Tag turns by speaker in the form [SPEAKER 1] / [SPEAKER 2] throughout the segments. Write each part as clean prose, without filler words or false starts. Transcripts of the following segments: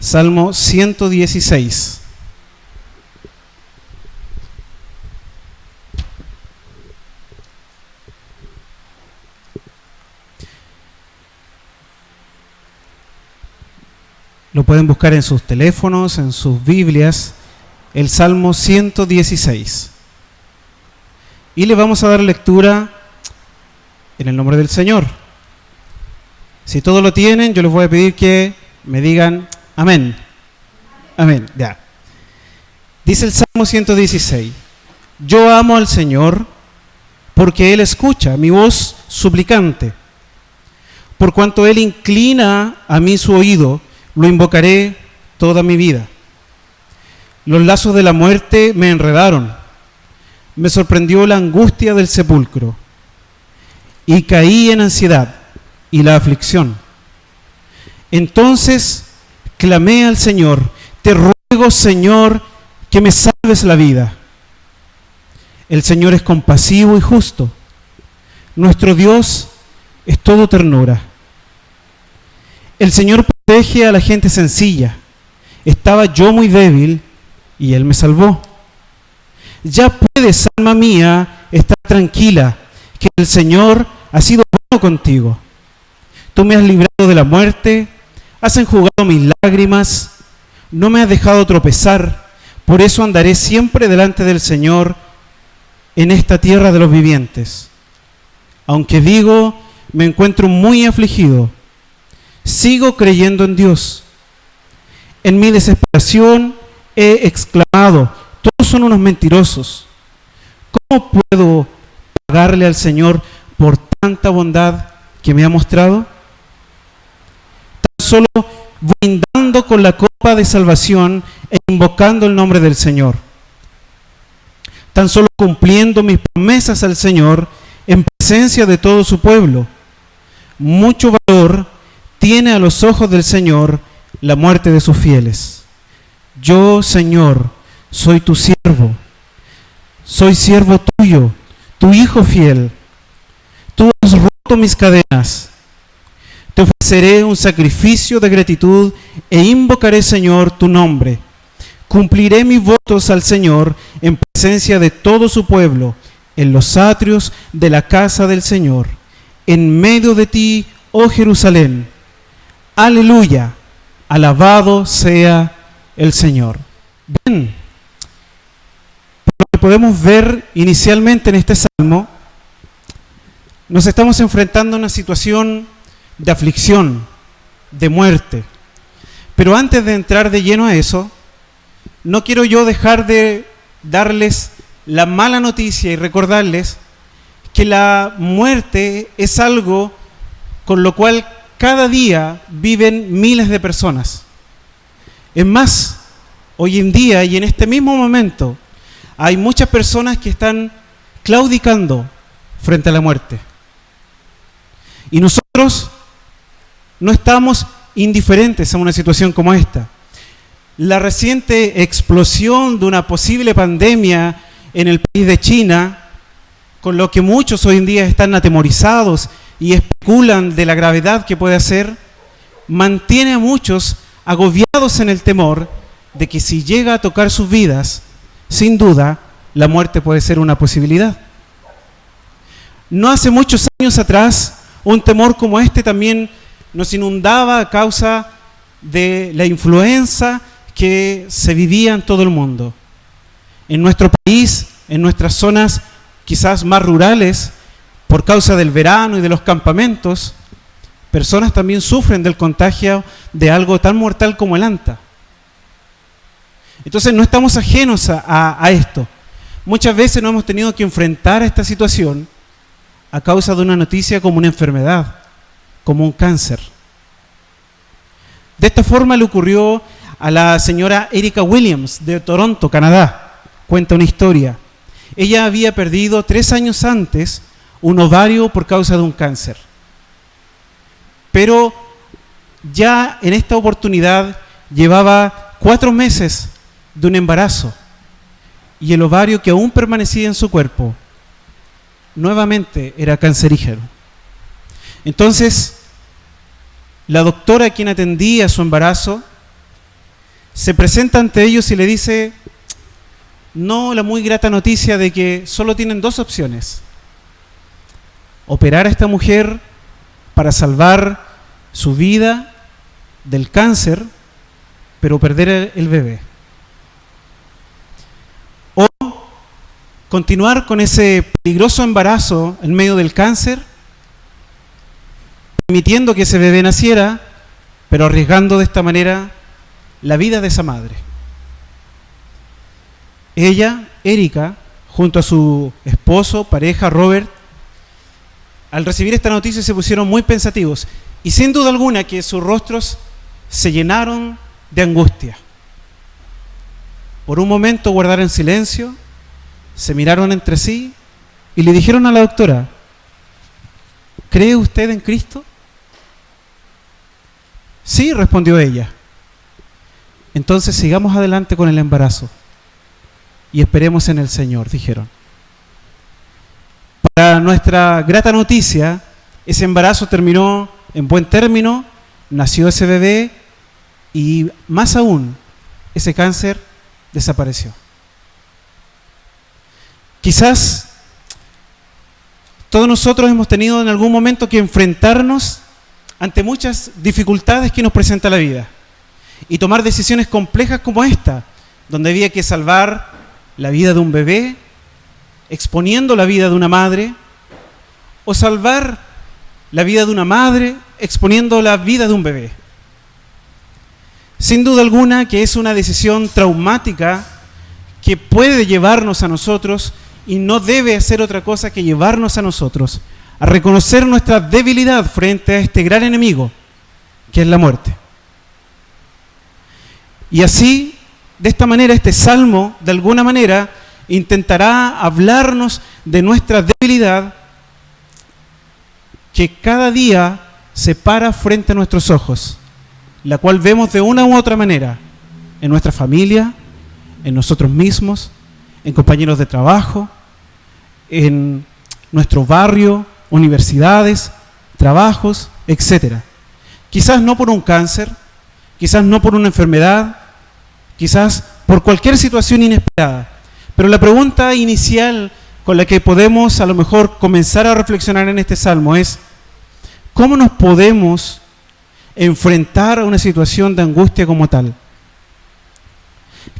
[SPEAKER 1] Salmo 116. Lo pueden buscar en sus teléfonos, en sus Biblias, el Salmo 116. Y le vamos a dar lectura en el nombre del Señor. Si todos lo tienen, yo les voy a pedir que me digan amén. Amén, ya. Dice el Salmo 116: Yo amo al Señor porque Él escucha mi voz suplicante. Por cuanto Él inclina a mí su oído, lo invocaré toda mi vida. Los lazos de la muerte me enredaron. Me sorprendió la angustia del sepulcro. Y caí en ansiedad y la aflicción. Entonces clamé al Señor: Te ruego, Señor, que me salves la vida. El Señor es compasivo y justo. Nuestro Dios es todo ternura. El Señor protege a la gente sencilla. Estaba yo muy débil y Él me salvó. Ya puedes, alma mía, estar tranquila, que el Señor ha sido bueno contigo. Tú me has librado de la muerte, has enjugado mis lágrimas, no me has dejado tropezar. Por eso andaré siempre delante del Señor en esta tierra de los vivientes. Aunque digo, me encuentro muy afligido, sigo creyendo en Dios. En mi desesperación he exclamado: todos son unos mentirosos. ¿Cómo puedo pagarle al Señor por tanta bondad que me ha mostrado? Tan solo brindando con la copa de salvación e invocando el nombre del Señor. Tan solo cumpliendo mis promesas al Señor en presencia de todo su pueblo. Mucho valor tiene a los ojos del Señor la muerte de sus fieles. Yo, Señor, soy tu siervo, soy siervo tuyo, tu hijo fiel. Tú has roto mis cadenas. Te ofreceré un sacrificio de gratitud e invocaré, Señor, tu nombre. Cumpliré mis votos al Señor en presencia de todo su pueblo, en los atrios de la casa del Señor, en medio de ti, oh Jerusalén. Aleluya, alabado sea el Señor. Bien, lo que podemos ver inicialmente en este salmo, nos estamos enfrentando a una situación de aflicción, de muerte. Pero antes de entrar de lleno a eso, no quiero yo dejar de darles la mala noticia y recordarles que la muerte es algo con lo cual cada día viven miles de personas. Es más, hoy en día y en este mismo momento hay muchas personas que están claudicando frente a la muerte. Y nosotros no estamos indiferentes a una situación como esta. La reciente explosión de una posible pandemia en el país de China, con lo que muchos hoy en día están atemorizados y especulan de la gravedad que puede hacer, mantiene a muchos agobiados en el temor de que si llega a tocar sus vidas, sin duda, la muerte puede ser una posibilidad. No hace muchos años atrás, un temor como este también nos inundaba a causa de la influenza que se vivía en todo el mundo. En nuestro país, en nuestras zonas quizás más rurales, por causa del verano y de los campamentos, personas también sufren del contagio de algo tan mortal como el anta. Entonces no estamos ajenos a esto. Muchas veces nos hemos tenido que enfrentar a esta situación a causa de una noticia como una enfermedad, como un cáncer. De esta forma le ocurrió a la señora Erica Williams de Toronto, Canadá. Cuenta una historia. Ella había perdido 3 años antes un ovario por causa de un cáncer. Pero ya en esta oportunidad llevaba 4 meses de un embarazo y el ovario que aún permanecía en su cuerpo nuevamente era cancerígeno. Entonces, la doctora a quien atendía su embarazo se presenta ante ellos y le dice, no la muy grata noticia de que solo tienen dos opciones: operar a esta mujer para salvar su vida del cáncer, pero perder el bebé, o continuar con ese peligroso embarazo en medio del cáncer, permitiendo que ese bebé naciera, pero arriesgando de esta manera la vida de esa madre. Ella, Erika, junto a su esposo, pareja, Robert, al recibir esta noticia se pusieron muy pensativos y sin duda alguna que sus rostros se llenaron de angustia. Por un momento guardaron silencio, se miraron entre sí y le dijeron a la doctora, ¿cree usted en Cristo? Sí, respondió ella. Entonces sigamos adelante con el embarazo y esperemos en el Señor, dijeron. Para nuestra grata noticia, ese embarazo terminó en buen término, nació ese bebé y más aún, ese cáncer desapareció. Quizás todos nosotros hemos tenido en algún momento que enfrentarnos ante muchas dificultades que nos presenta la vida y tomar decisiones complejas como esta, donde había que salvar la vida de un bebé, exponiendo la vida de una madre, o salvar la vida de una madre, exponiendo la vida de un bebé. Sin duda alguna que es una decisión traumática que puede llevarnos a nosotros y no debe hacer otra cosa que llevarnos a nosotros a reconocer nuestra debilidad frente a este gran enemigo, que es la muerte. Y así, de esta manera, este salmo, de alguna manera, intentará hablarnos de nuestra debilidad que cada día se para frente a nuestros ojos, la cual vemos de una u otra manera, en nuestra familia, en nosotros mismos, en compañeros de trabajo, en nuestro barrio, universidades, trabajos, etc. Quizás no por un cáncer, quizás no por una enfermedad, quizás por cualquier situación inesperada. Pero la pregunta inicial con la que podemos a lo mejor comenzar a reflexionar en este salmo es, ¿cómo nos podemos enfrentar a una situación de angustia como tal?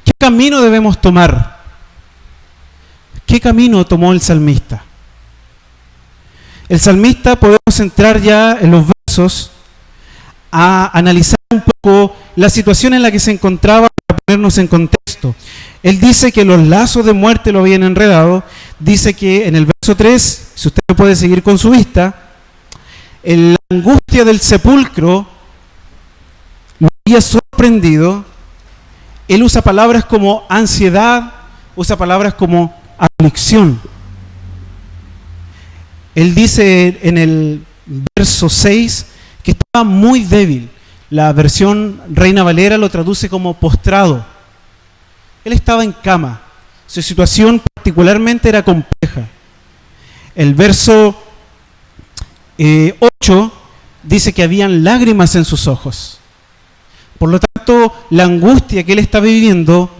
[SPEAKER 1] ¿Qué camino debemos tomar? ¿Qué camino tomó el salmista? El salmista, podemos entrar ya en los versos a analizar un poco la situación en la que se encontraba para ponernos en contexto. Él dice que los lazos de muerte lo habían enredado. Dice que en el verso 3, si usted puede seguir con su vista, la angustia del sepulcro lo había sorprendido. Él usa palabras como ansiedad, usa palabras como aflicción. Él dice en el verso 6 que estaba muy débil. La versión Reina Valera lo traduce como postrado. Él estaba en cama. Su situación particularmente era compleja. El verso 8 dice que habían lágrimas en sus ojos. Por lo tanto, la angustia que él estaba viviendo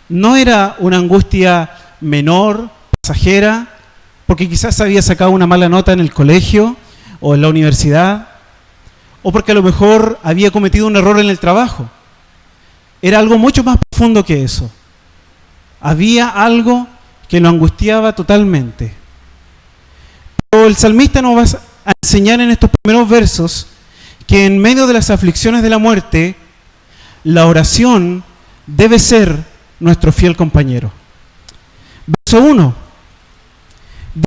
[SPEAKER 1] no era una angustia menor, pasajera, porque quizás había sacado una mala nota en el colegio o en la universidad, o porque a lo mejor había cometido un error en el trabajo. Era algo mucho más profundo que eso. Había algo que lo angustiaba totalmente. Pero el salmista nos va a enseñar en estos primeros versos que en medio de las aflicciones de la muerte, la oración debe ser nuestro fiel compañero. Verso 1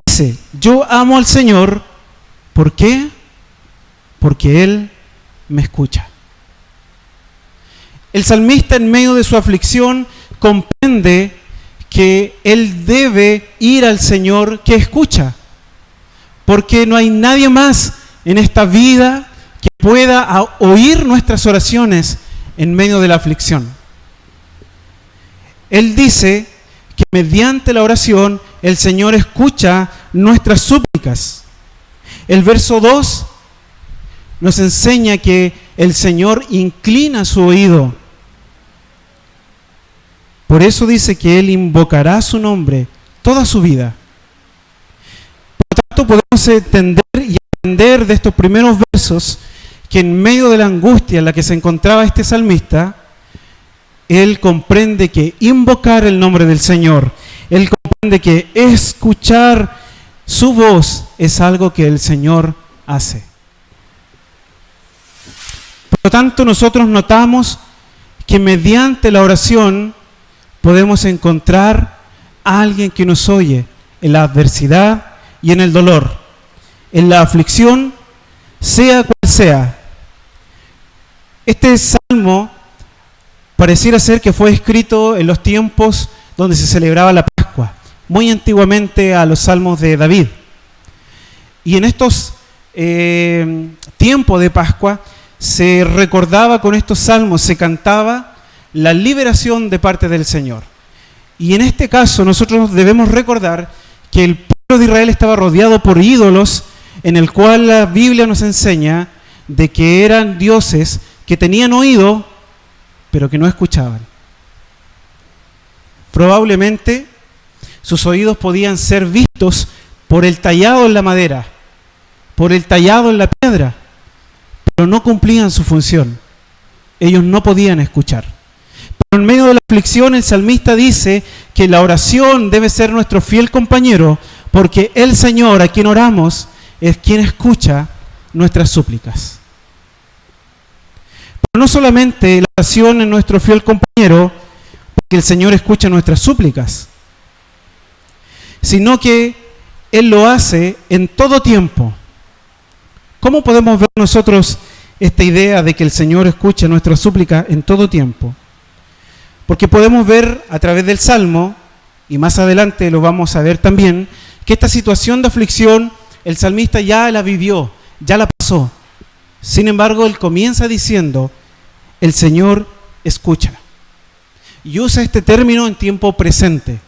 [SPEAKER 1] dice, yo amo al Señor, ¿por qué? Porque Él me escucha. El salmista en medio de su aflicción comprende que él debe ir al Señor que escucha, porque no hay nadie más en esta vida que pueda oír nuestras oraciones en medio de la aflicción. Él dice que mediante la oración el Señor escucha nuestras súplicas. El verso 2 nos enseña que el Señor inclina su oído Por eso dice que Él invocará su nombre toda su vida. Por lo tanto, podemos entender y aprender de estos primeros versos que en medio de la angustia en la que se encontraba este salmista, él comprende que invocar el nombre del Señor, él comprende que escuchar su voz es algo que el Señor hace. Por lo tanto, nosotros notamos que mediante la oración podemos encontrar a alguien que nos oye en la adversidad y en el dolor, en la aflicción, sea cual sea. Este salmo pareciera ser que fue escrito en los tiempos donde se celebraba la Pascua, muy antiguamente a los salmos de David. Y en estos tiempos de Pascua se recordaba con estos salmos, se cantaba la liberación de parte del Señor. Y en este caso nosotros debemos recordar que el pueblo de Israel estaba rodeado por ídolos, en el cual la Biblia nos enseña de que eran dioses que tenían oído, pero que no escuchaban. Probablemente sus oídos podían ser vistos por el tallado en la madera, por el tallado en la piedra, pero no cumplían su función. Ellos no podían escuchar. Pero en medio de la aflicción, el salmista dice que la oración debe ser nuestro fiel compañero, porque el Señor a quien oramos es quien escucha nuestras súplicas. Pero no solamente la oración es nuestro fiel compañero, porque el Señor escucha nuestras súplicas, sino que Él lo hace en todo tiempo. ¿Cómo podemos ver nosotros esta idea de que el Señor escucha nuestras súplicas en todo tiempo? Porque podemos ver a través del Salmo, y más adelante lo vamos a ver también, que esta situación de aflicción el salmista ya la vivió, ya la pasó. Sin embargo, él comienza diciendo, el Señor escucha. Y usa este término en tiempo presente.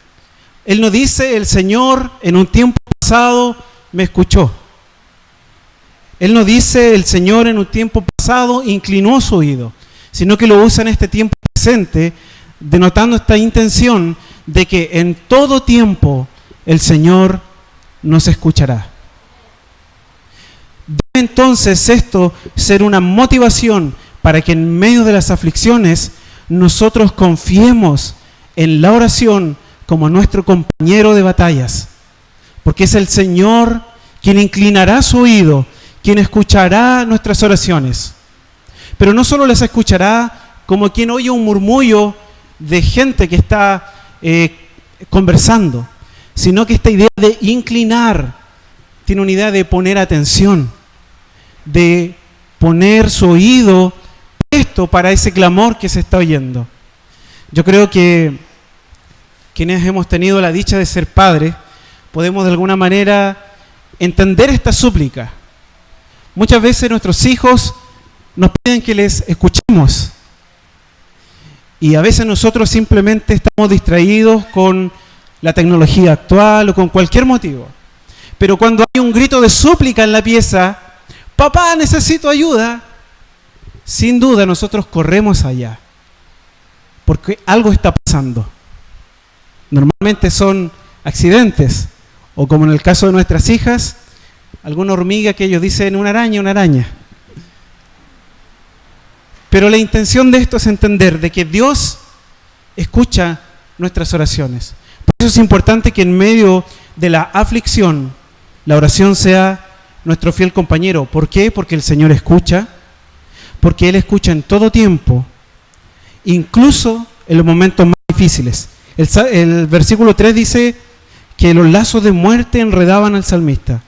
[SPEAKER 1] Él no dice, el Señor en un tiempo pasado me escuchó. Él no dice, el Señor en un tiempo pasado inclinó su oído, sino que lo usa en este tiempo presente, denotando esta intención de que en todo tiempo el Señor nos escuchará. Debe entonces esto ser una motivación para que en medio de las aflicciones nosotros confiemos en la oración como nuestro compañero de batallas, porque es el Señor quien inclinará su oído, quien escuchará nuestras oraciones. Pero no solo las escuchará como quien oye un murmullo de gente que está conversando, sino que esta idea de inclinar tiene una idea de poner atención, de poner su oído presto para ese clamor que se está oyendo. Yo creo que quienes hemos tenido la dicha de ser padres podemos de alguna manera entender esta súplica. Muchas veces nuestros hijos nos piden que les escuchemos y a veces nosotros simplemente estamos distraídos con la tecnología actual o con cualquier motivo. Pero cuando hay un grito de súplica en la pieza, papá, necesito ayuda, sin duda nosotros corremos allá, porque algo está pasando. Normalmente son accidentes, o como en el caso de nuestras hijas, alguna hormiga que ellos dicen una araña. Pero la intención de esto es entender de que Dios escucha nuestras oraciones. Por eso es importante que en medio de la aflicción, la oración sea nuestro fiel compañero. ¿Por qué? Porque el Señor escucha, porque Él escucha en todo tiempo, incluso en los momentos más difíciles. El versículo 3 dice que los lazos de muerte enredaban al salmista,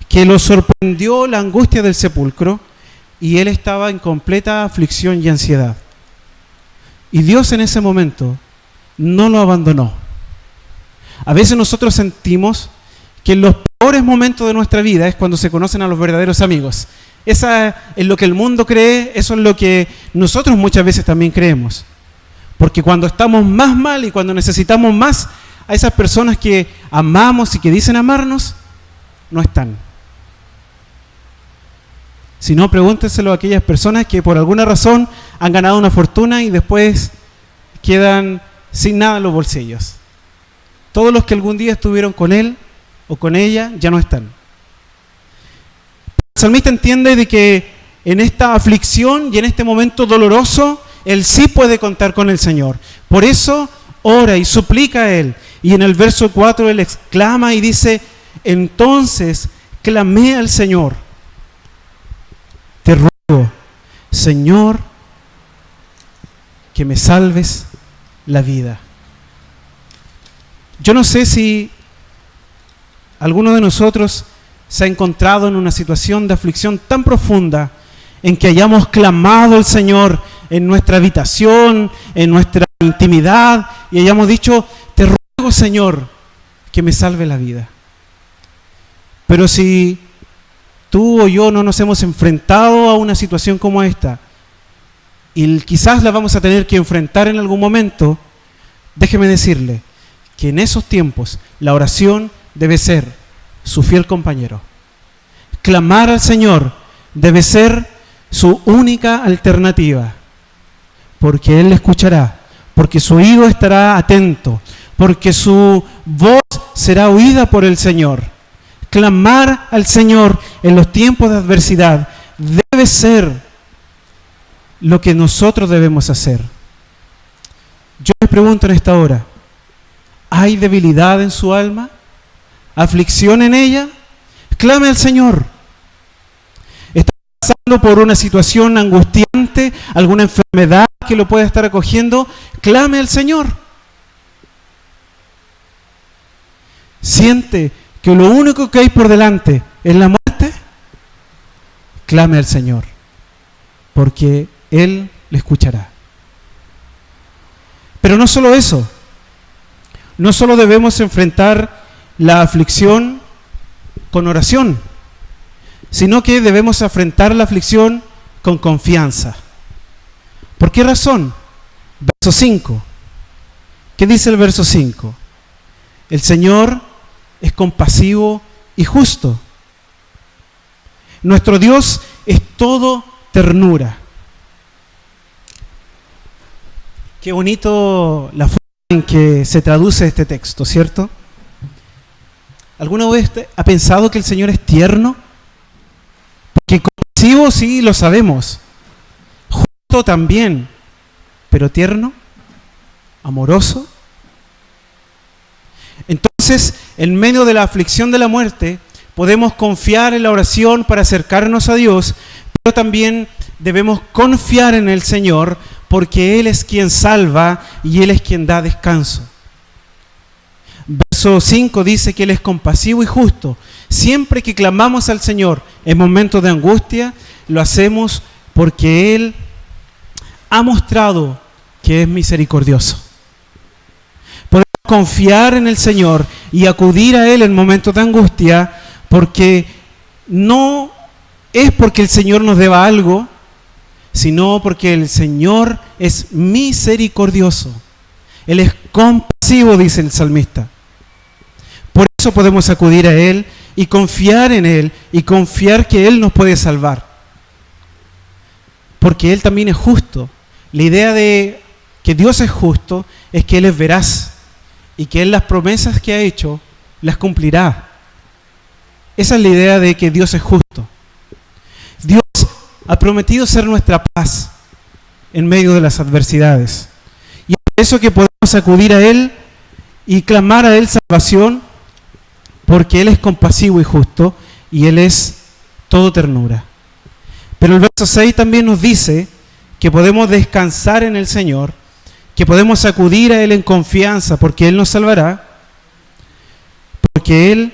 [SPEAKER 1] que lo sorprendió la angustia del sepulcro y él estaba en completa aflicción y ansiedad. Y Dios en ese momento no lo abandonó. A veces nosotros sentimos que en los peores momentos de nuestra vida es cuando se conocen a los verdaderos amigos. Esa es lo que el mundo cree, eso es lo que nosotros muchas veces también creemos. Porque cuando estamos más mal y cuando necesitamos más a esas personas que amamos y que dicen amarnos, no están. Si no, pregúntenselo a aquellas personas que por alguna razón han ganado una fortuna y después quedan sin nada en los bolsillos. Todos los que algún día estuvieron con él o con ella ya no están. El salmista entiende de que en esta aflicción y en este momento doloroso, él sí puede contar con el Señor. Por eso ora y suplica a él. Y en el verso 4 él exclama y dice: entonces clamé al Señor. Te ruego, Señor, que me salves la vida. Yo no sé si alguno de nosotros se ha encontrado en una situación de aflicción tan profunda en que hayamos clamado al Señor en nuestra habitación, en nuestra intimidad, y hayamos dicho: te ruego, Señor, que me salve la vida. Pero si tú o yo no nos hemos enfrentado a una situación como esta, y quizás la vamos a tener que enfrentar en algún momento, déjeme decirle que en esos tiempos la oración debe ser su fiel compañero. Clamar al Señor debe ser su única alternativa, porque Él le escuchará, porque su oído estará atento, porque su voz será oída por el Señor. Clamar al Señor en los tiempos de adversidad debe ser lo que nosotros debemos hacer. Yo les pregunto en esta hora: ¿hay debilidad en su alma? ¿Aflicción en ella? Clame al Señor. ¿Está pasando por una situación angustiante, alguna enfermedad que lo pueda estar acogiendo? Clame al Señor. ¿Siente que lo único que hay por delante es la muerte? Clame al Señor, porque Él le escuchará. Pero no solo eso, no solo debemos enfrentar la aflicción con oración, sino que debemos afrontar la aflicción con confianza. ¿Por qué razón? Verso 5. ¿Qué dice el verso 5? El Señor es compasivo y justo. Nuestro Dios es todo ternura. Qué bonito la forma en que se traduce este texto, ¿cierto? ¿Alguna vez ha pensado que el Señor es tierno? Porque compasivo sí lo sabemos, justo también, pero tierno, amoroso. Entonces, en medio de la aflicción de la muerte, podemos confiar en la oración para acercarnos a Dios, pero también debemos confiar en el Señor, porque Él es quien salva y Él es quien da descanso. Verso 5 dice que Él es compasivo y justo. Siempre que clamamos al Señor en momentos de angustia, lo hacemos porque Él ha mostrado que es misericordioso. Podemos confiar en el Señor y acudir a Él en momentos de angustia, porque no es porque el Señor nos deba algo, sino porque el Señor es misericordioso. Él es compasivo, dice el salmista. Por eso podemos acudir a Él y confiar en Él y confiar que Él nos puede salvar. Porque Él también es justo. La idea de que Dios es justo es que Él es veraz y que Él las promesas que ha hecho las cumplirá. Esa es la idea de que Dios es justo. Dios ha prometido ser nuestra paz en medio de las adversidades. Y es por eso que podemos acudir a Él y clamar a Él salvación, porque Él es compasivo y justo y Él es todo ternura. Pero el verso 6 también nos dice que podemos descansar en el Señor, que podemos acudir a Él en confianza porque Él nos salvará, porque Él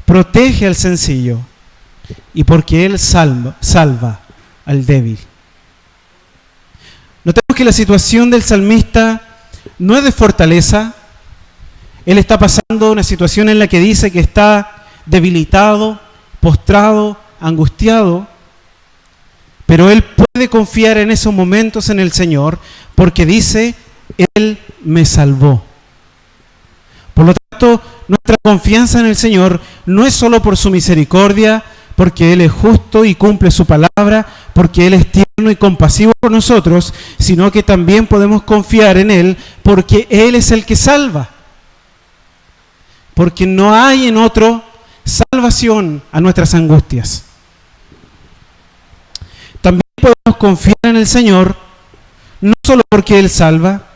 [SPEAKER 1] protege al sencillo y porque Él salva al débil. Notemos que la situación del salmista no es de fortaleza. Él está pasando una situación en la que dice que está debilitado, postrado, angustiado, pero él puede confiar en esos momentos en el Señor, porque dice: Él me salvó. Por lo tanto, nuestra confianza en el Señor no es solo por su misericordia, porque Él es justo y cumple su palabra, porque Él es tierno y compasivo con nosotros, sino que también podemos confiar en Él porque Él es el que salva. Porque no hay en otro salvación a nuestras angustias. También podemos confiar en el Señor, no solo porque Él salva,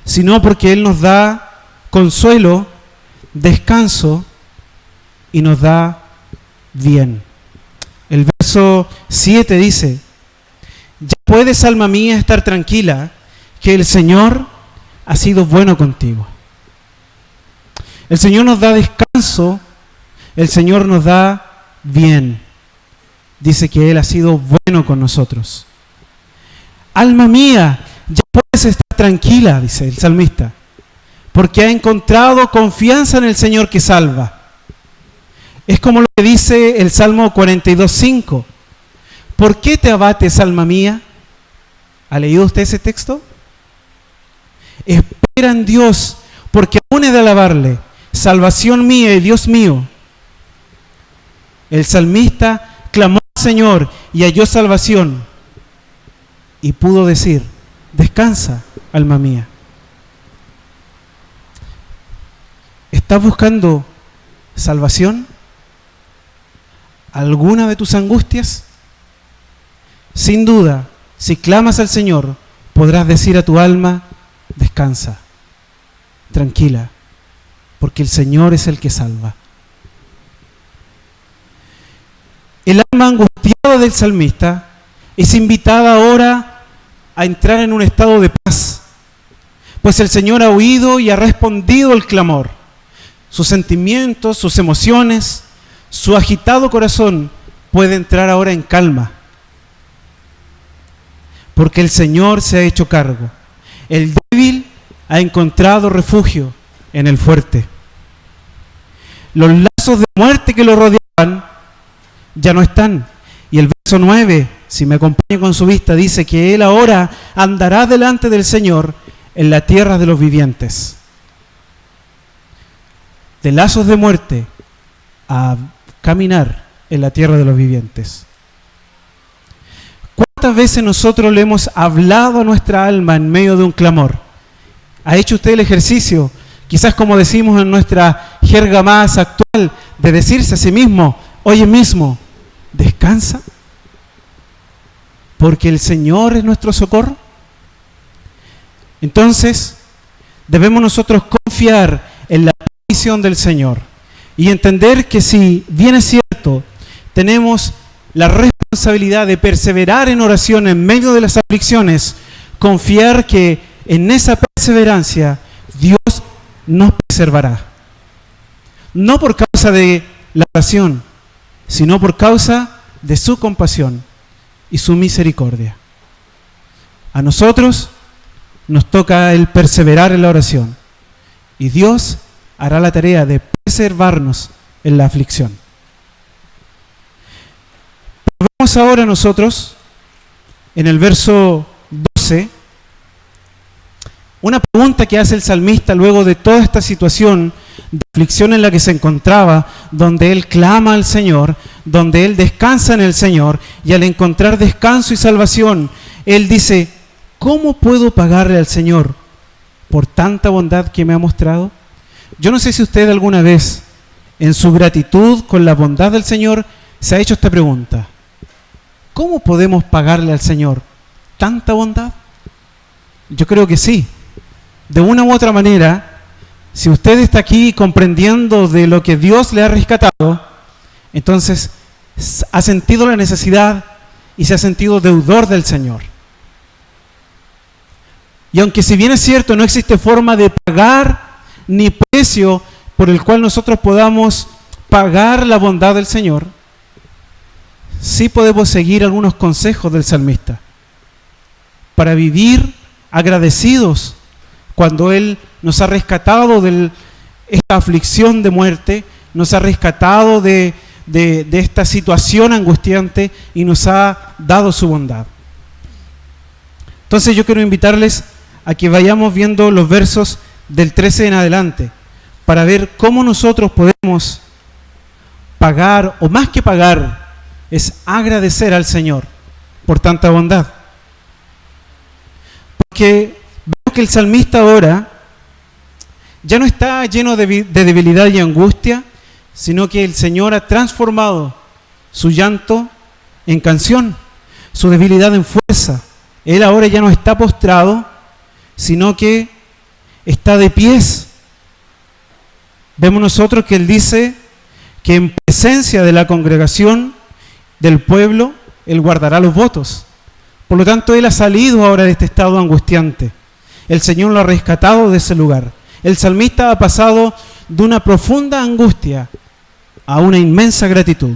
[SPEAKER 1] sino porque Él nos da consuelo, descanso y nos da bien. El verso 7 dice: ya puedes, alma mía, estar tranquila, que el Señor ha sido bueno contigo. El Señor nos da descanso, el Señor nos da bien. Dice que Él ha sido bueno con nosotros. Alma mía, ya puedes estar tranquila, dice el salmista, porque ha encontrado confianza en el Señor que salva. Es como lo que dice el Salmo 42:5. ¿Por qué te abates, alma mía? ¿Ha leído usted ese texto? Espera en Dios, porque aún he de alabarle, salvación mía y Dios mío. El salmista clamó al Señor y halló salvación, y pudo decir: descansa, alma mía. ¿Estás buscando salvación? ¿Alguna de tus angustias? Sin duda, si clamas al Señor, podrás decir a tu alma: descansa, tranquila, porque el Señor es el que salva. El alma angustiada del salmista es invitada ahora a entrar en un estado de paz, pues el Señor ha oído y ha respondido el clamor. Sus sentimientos, sus emociones, su agitado corazón puede entrar ahora en calma, porque el Señor se ha hecho cargo. El débil ha encontrado refugio en el fuerte. Los lazos de muerte que lo rodeaban ya no están. Y el verso 9, si me acompaña con su vista, dice que Él ahora andará delante del Señor en la tierra de los vivientes. De lazos de muerte a caminar en la tierra de los vivientes. ¿Cuántas veces nosotros le hemos hablado a nuestra alma en medio de un clamor? ¿Ha hecho usted el ejercicio, quizás como decimos en nuestra jerga más actual, de decirse a sí mismo: oye mismo, descansa, porque el Señor es nuestro socorro? Entonces, debemos nosotros confiar en la provisión del Señor y entender que, si bien es cierto, tenemos la responsabilidad de perseverar en oración en medio de las aflicciones, confiar que en esa perseverancia Dios nos preservará. No por causa de la oración, sino por causa de su compasión y su misericordia. A nosotros nos toca el perseverar en la oración, y Dios hará la tarea de preservarnos en la aflicción. Vemos ahora nosotros, en el verso 12, una pregunta que hace el salmista luego de toda esta situación de aflicción en la que se encontraba, donde él clama al Señor, donde él descansa en el Señor, y al encontrar descanso y salvación, él dice: ¿cómo puedo pagarle al Señor por tanta bondad que me ha mostrado? Yo no sé si usted alguna vez, en su gratitud con la bondad del Señor, se ha hecho esta pregunta: ¿cómo podemos pagarle al Señor tanta bondad? Yo creo que sí. De una u otra manera, si usted está aquí comprendiendo de lo que Dios le ha rescatado, entonces ha sentido la necesidad y se ha sentido deudor del Señor. Y aunque, si bien es cierto, no existe forma de pagar ni precio por el cual nosotros podamos pagar la bondad del Señor, sí podemos seguir algunos consejos del salmista para vivir agradecidos cuando Él nos ha rescatado de esta aflicción de muerte, nos ha rescatado de esta situación angustiante y nos ha dado su bondad. Entonces yo quiero invitarles a que vayamos viendo los versos del 13 en adelante para ver cómo nosotros podemos pagar, o más que pagar, es agradecer al Señor por tanta bondad. Porque vemos que el salmista ahora ya no está lleno de debilidad y angustia, sino que el Señor ha transformado su llanto en canción, su debilidad en fuerza. Él ahora ya no está postrado, sino que está de pies. Vemos nosotros que Él dice que en presencia de la congregación del pueblo, Él guardará los votos. Por lo tanto, Él ha salido ahora de este estado angustiante. El Señor lo ha rescatado de ese lugar. El salmista ha pasado de una profunda angustia a una inmensa gratitud.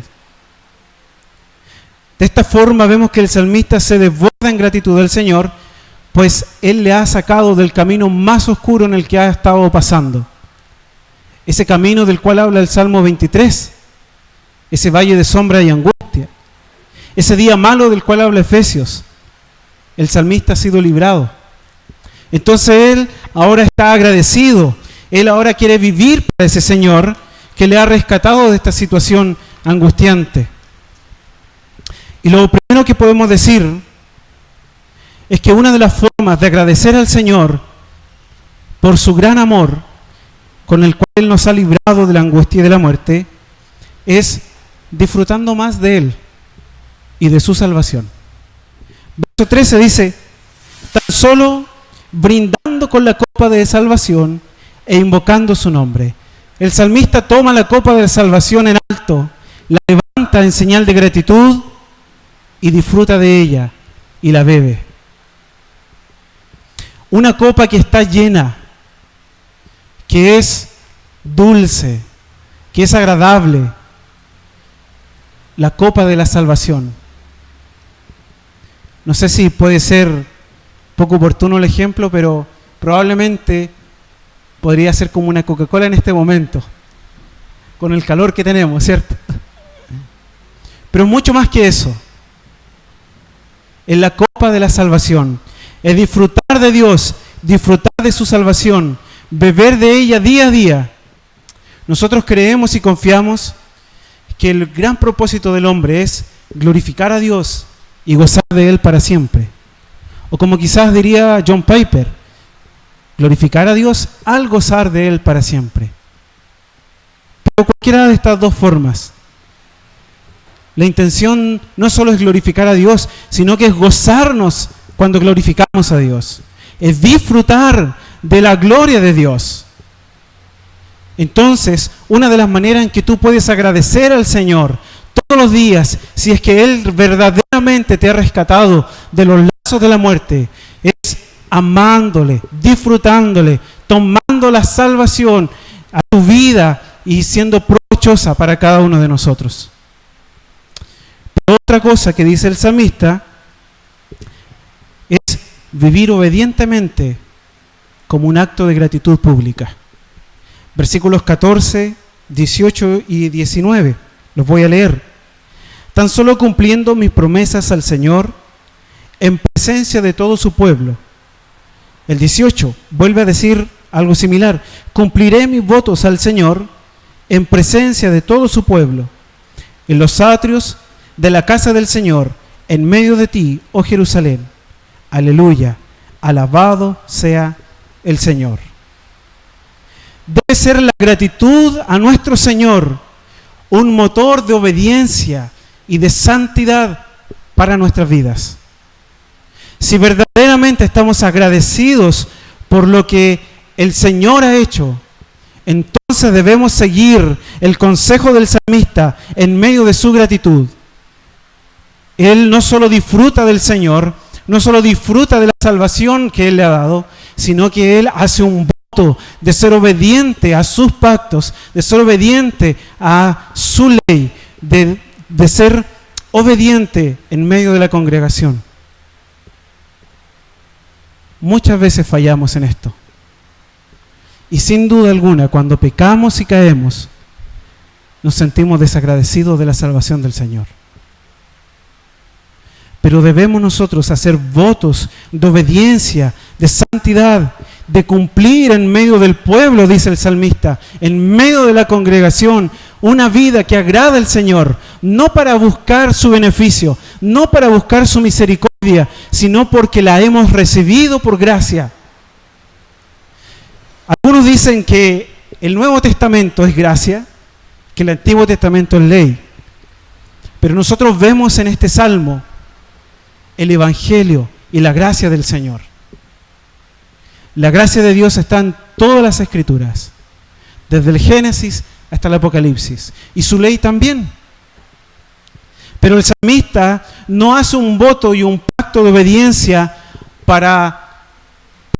[SPEAKER 1] De esta forma vemos que el salmista se desborda en gratitud al Señor, pues Él le ha sacado del camino más oscuro en el que ha estado pasando. Ese camino del cual habla el Salmo 23, ese valle de sombra y angustia, ese día malo del cual habla Efesios. El salmista ha sido librado. Entonces Él ahora está agradecido. Él ahora quiere vivir para ese Señor que le ha rescatado de esta situación angustiante. Y lo primero que podemos decir es que una de las formas de agradecer al Señor por su gran amor con el cual Él nos ha librado de la angustia y de la muerte es disfrutando más de Él y de su salvación. Verso 13 dice: tan solo brindando con la copa de salvación e invocando su nombre. El salmista toma la copa de salvación en alto, la levanta en señal de gratitud y disfruta de ella y la bebe. Una copa que está llena, que es dulce, que es agradable, la copa de la salvación. No sé si puede ser poco oportuno el ejemplo, pero probablemente podría ser como una Coca-Cola en este momento, con el calor que tenemos, ¿cierto? Pero mucho más que eso, es la copa de la salvación, es disfrutar de Dios, disfrutar de su salvación, beber de ella día a día. Nosotros creemos y confiamos que el gran propósito del hombre es glorificar a Dios y gozar de Él para siempre. O como quizás diría John Piper, glorificar a Dios al gozar de Él para siempre. Pero cualquiera de estas dos formas, la intención no solo es glorificar a Dios, sino que es gozarnos cuando glorificamos a Dios. Es disfrutar de la gloria de Dios. Entonces, una de las maneras en que tú puedes agradecer al Señor todos los días, si es que Él verdaderamente te ha rescatado de los lazos de la muerte, es amándole, disfrutándole, tomando la salvación a tu vida y siendo provechosa para cada uno de nosotros. Pero otra cosa que dice el salmista es vivir obedientemente como un acto de gratitud pública. Versículos 14, 18 y 19, los voy a leer. Tan solo cumpliendo mis promesas al Señor en presencia de todo su pueblo. El 18 vuelve a decir algo similar. Cumpliré mis votos al Señor en presencia de todo su pueblo, en los atrios de la casa del Señor, en medio de ti, oh Jerusalén. Aleluya, alabado sea el Señor. Debe ser la gratitud a nuestro Señor un motor de obediencia y de santidad para nuestras vidas. Si verdaderamente estamos agradecidos por lo que el Señor ha hecho, entonces debemos seguir el consejo del salmista en medio de su gratitud. Él no solo disfruta del Señor, no solo disfruta de la salvación que Él le ha dado, sino que Él hace un voto de ser obediente a sus pactos, de ser obediente a su ley, de ser obediente en medio de la congregación. Muchas veces fallamos en esto. Y sin duda alguna, cuando pecamos y caemos, nos sentimos desagradecidos de la salvación del Señor. Pero debemos nosotros hacer votos de obediencia, de santidad, de cumplir en medio del pueblo, dice el salmista, en medio de la congregación, una vida que agrada al Señor, no para buscar su beneficio, no para buscar su misericordia, sino porque la hemos recibido por gracia. Algunos dicen que el Nuevo Testamento es gracia, que el Antiguo Testamento es ley. Pero nosotros vemos en este salmo el Evangelio y la gracia del Señor. La gracia de Dios está en todas las Escrituras, desde el Génesis hasta el Apocalipsis, y su ley también. Pero el salmista no hace un voto y un pacto de obediencia para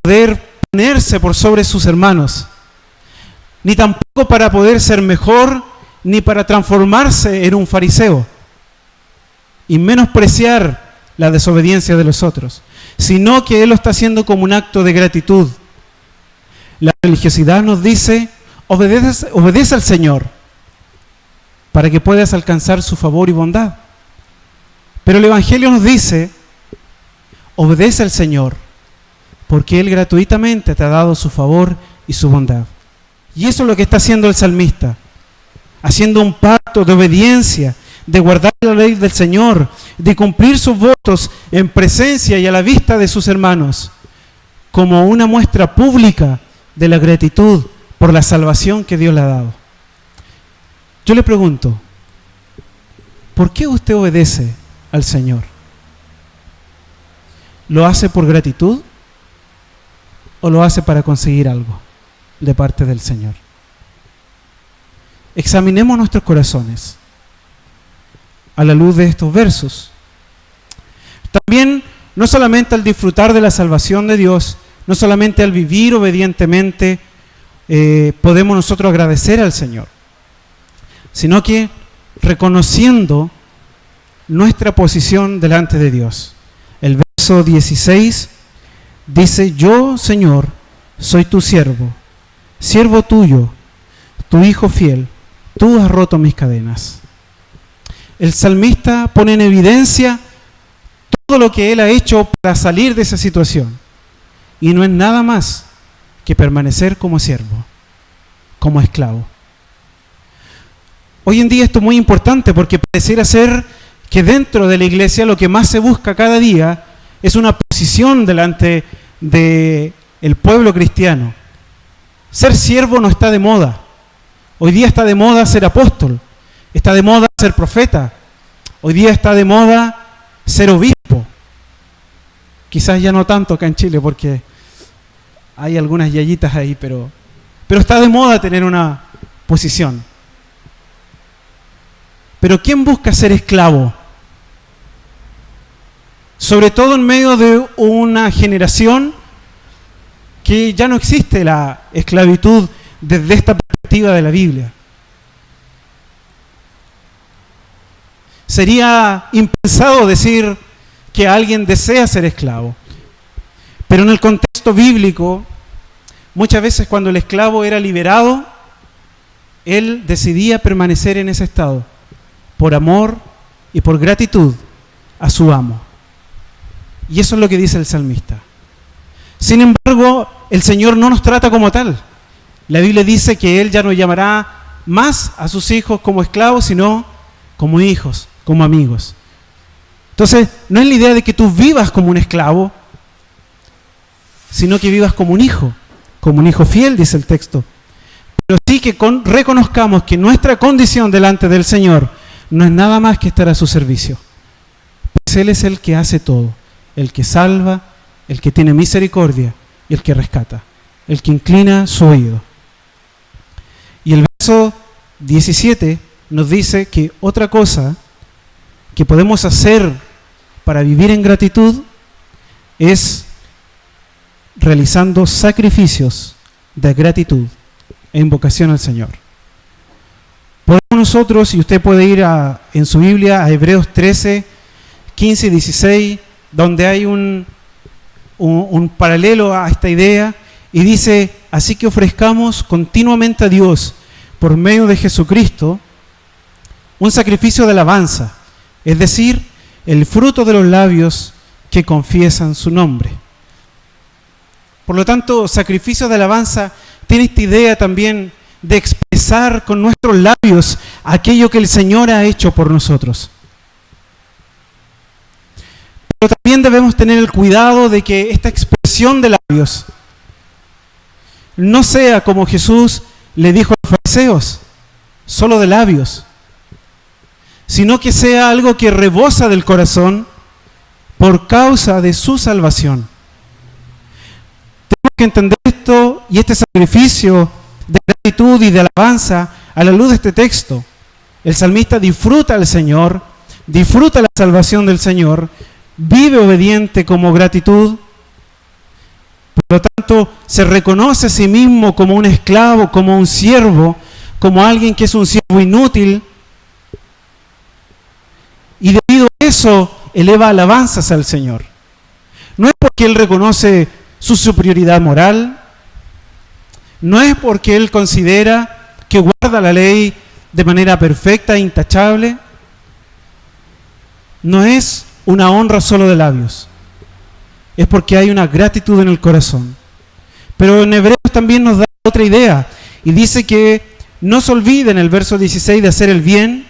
[SPEAKER 1] poder ponerse por sobre sus hermanos, ni tampoco para poder ser mejor, ni para transformarse en un fariseo y menospreciar la desobediencia de los otros, sino que él lo está haciendo como un acto de gratitud. La religiosidad nos dice, obedece al Señor para que puedas alcanzar su favor y bondad. Pero el Evangelio nos dice, obedece al Señor porque Él gratuitamente te ha dado su favor y su bondad. Y eso es lo que está haciendo el salmista, haciendo un pacto de obediencia, de guardar la ley del Señor, de cumplir sus votos en presencia y a la vista de sus hermanos, como una muestra pública de la gratitud por la salvación que Dios le ha dado. Yo le pregunto, ¿por qué usted obedece al Señor? ¿Lo hace por gratitud o lo hace para conseguir algo de parte del Señor? Examinemos nuestros corazones a la luz de estos versos. También, no solamente al disfrutar de la salvación de Dios, no solamente al vivir obedientemente, podemos nosotros agradecer al Señor, sino que reconociendo nuestra posición delante de Dios. El verso 16 dice, yo, Señor, soy tu siervo, siervo tuyo, tu hijo fiel, tú has roto mis cadenas. El salmista pone en evidencia todo lo que él ha hecho para salir de esa situación. Y no es nada más que permanecer como siervo, como esclavo. Hoy en día esto es muy importante porque pareciera ser que dentro de la iglesia lo que más se busca cada día es una posición delante del pueblo cristiano. Ser siervo no está de moda. Hoy día está de moda ser apóstol. Está de moda ser profeta. Hoy día está de moda ser obispo. Quizás ya no tanto acá en Chile porque hay algunas yayitas ahí, pero está de moda tener una posición. Pero ¿quién busca ser esclavo? Sobre todo en medio de una generación que ya no existe la esclavitud desde esta perspectiva de la Biblia. Sería impensado decir que alguien desea ser esclavo. Pero en el contexto bíblico, muchas veces cuando el esclavo era liberado, él decidía permanecer en ese estado, por amor y por gratitud a su amo. Y eso es lo que dice el salmista. Sin embargo, el Señor no nos trata como tal. La Biblia dice que Él ya no llamará más a sus hijos como esclavos, sino como hijos, como amigos. Entonces, no es la idea de que tú vivas como un esclavo, sino que vivas como un hijo fiel, dice el texto. Pero sí que reconozcamos que nuestra condición delante del Señor no es nada más que estar a su servicio. Pues Él es el que hace todo, el que salva, el que tiene misericordia y el que rescata, el que inclina su oído. Y el verso 17 nos dice que otra cosa que podemos hacer para vivir en gratitud es realizando sacrificios de gratitud e invocación al Señor. Podemos nosotros, y usted puede ir en su Biblia a Hebreos 13, 15 y 16, donde hay un paralelo a esta idea, y dice, así que ofrezcamos continuamente a Dios, por medio de Jesucristo, un sacrificio de alabanza, es decir, el fruto de los labios que confiesan su nombre. Por lo tanto, sacrificio de alabanza tiene esta idea también de expresar con nuestros labios aquello que el Señor ha hecho por nosotros. también debemos tener el cuidado de que esta expresión de labios no sea como Jesús le dijo a los fariseos, solo de labios, sino que sea algo que rebosa del corazón por causa de su salvación. Tenemos que entender esto y este sacrificio de gratitud y de alabanza a la luz de este texto. El salmista disfruta al Señor, disfruta la salvación del Señor, vive obediente como gratitud. Por lo tanto, se reconoce a sí mismo como un esclavo, como un siervo, como alguien que es un siervo inútil. Y debido a eso, eleva alabanzas al Señor. No es porque él reconoce su superioridad moral, no es porque él considera que guarda la ley de manera perfecta e intachable, no es una honra solo de labios, es porque hay una gratitud en el corazón. Pero en Hebreos también nos da otra idea y dice que no se olviden, el verso 16, de hacer el bien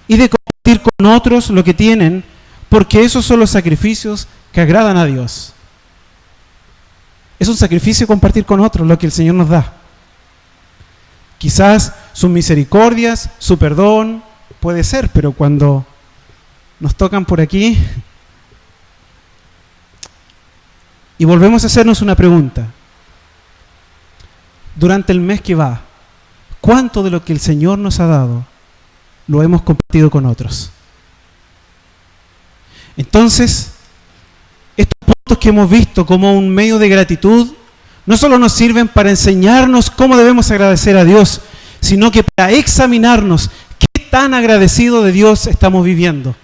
[SPEAKER 1] y de compartir con otros lo que tienen, porque esos son los sacrificios que agradan a Dios. Es un sacrificio compartir con otros lo que el Señor nos da. Quizás sus misericordias, su perdón, puede ser, pero cuando nos tocan por aquí y volvemos a hacernos una pregunta. Durante el mes que va, ¿cuánto de lo que el Señor nos ha dado lo hemos compartido con otros? Entonces, estos puntos que hemos visto como un medio de gratitud no solo nos sirven para enseñarnos cómo debemos agradecer a Dios, sino que para examinarnos qué tan agradecido de Dios estamos viviendo.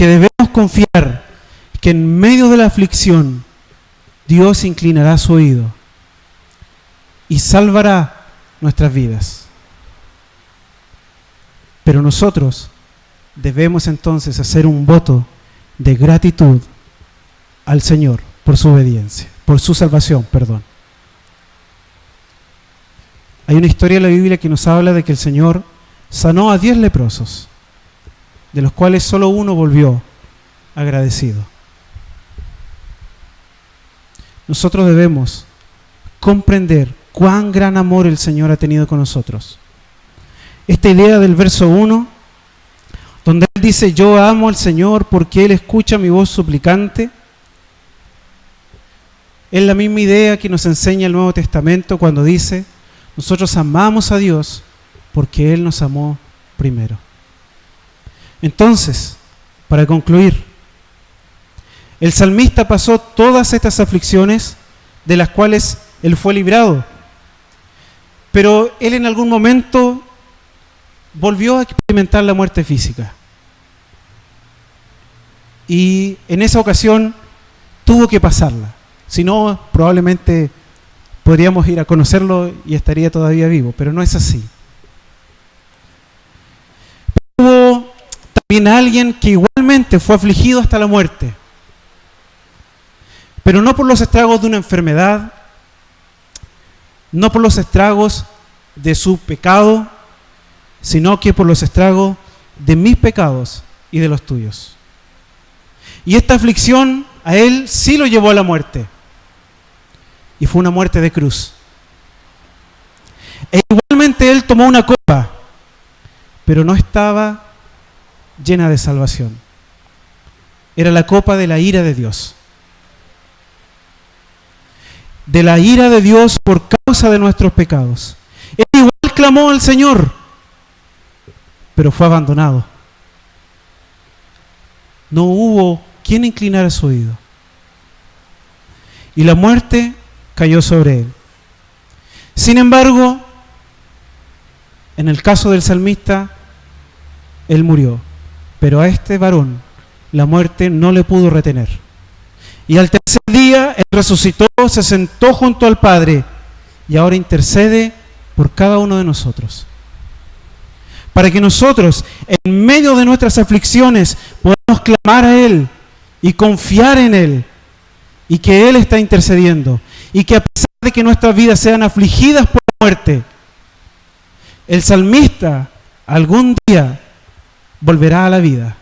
[SPEAKER 1] Porque debemos confiar que en medio de la aflicción Dios inclinará su oído y salvará nuestras vidas. Pero nosotros debemos entonces hacer un voto de gratitud al Señor por su obediencia, por su salvación, perdón. Hay una historia en la Biblia que nos habla de que el Señor sanó a 10 leprosos, de los cuales solo uno volvió agradecido. Nosotros debemos comprender cuán gran amor el Señor ha tenido con nosotros. Esta idea del verso 1, donde Él dice, yo amo al Señor porque Él escucha mi voz suplicante, es la misma idea que nos enseña el Nuevo Testamento cuando dice, nosotros amamos a Dios porque Él nos amó primero. Entonces, para concluir, el salmista pasó todas estas aflicciones de las cuales él fue librado, pero él en algún momento volvió a experimentar la muerte física. Y en esa ocasión tuvo que pasarla, si no probablemente podríamos ir a conocerlo y estaría todavía vivo, pero no es así. Hubo también alguien que igualmente fue afligido hasta la muerte, pero no por los estragos de una enfermedad, no por los estragos de su pecado, sino que por los estragos de mis pecados y de los tuyos. Y esta aflicción a él sí lo llevó a la muerte, y fue una muerte de cruz. E igualmente él tomó una copa, pero no estaba llena de salvación. Era la copa de la ira de Dios. De la ira de Dios por causa de nuestros pecados. Él igual clamó al Señor, pero fue abandonado. No hubo quien inclinara su oído. Y la muerte cayó sobre él. Sin embargo, en el caso del salmista, él murió. Pero a este varón la muerte no le pudo retener. Y al tercer día, él resucitó, se sentó junto al Padre y ahora intercede por cada uno de nosotros. Para que nosotros, en medio de nuestras aflicciones, podamos clamar a Él y confiar en Él y que Él está intercediendo. Y que a pesar de que nuestras vidas sean afligidas por la muerte, el salmista algún día volverá a la vida.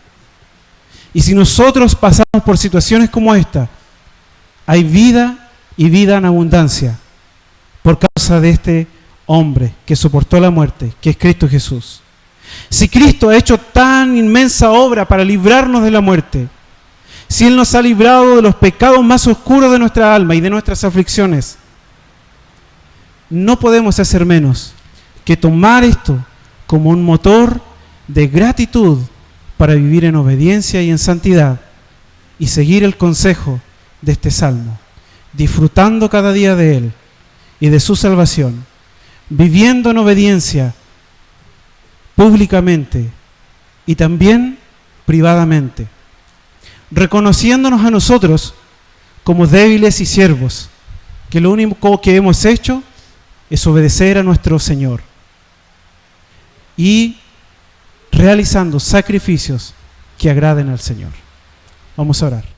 [SPEAKER 1] Y si nosotros pasamos por situaciones como esta, hay vida y vida en abundancia por causa de este hombre que soportó la muerte, que es Cristo Jesús. Si Cristo ha hecho tan inmensa obra para librarnos de la muerte, si Él nos ha librado de los pecados más oscuros de nuestra alma y de nuestras aflicciones, no podemos hacer menos que tomar esto como un motor de gratitud para vivir en obediencia y en santidad y seguir el consejo de este salmo, disfrutando cada día de Él y de su salvación, viviendo en obediencia públicamente y también privadamente, reconociéndonos a nosotros como débiles y siervos, que lo único que hemos hecho es obedecer a nuestro Señor y realizando sacrificios que agraden al Señor. Vamos a orar.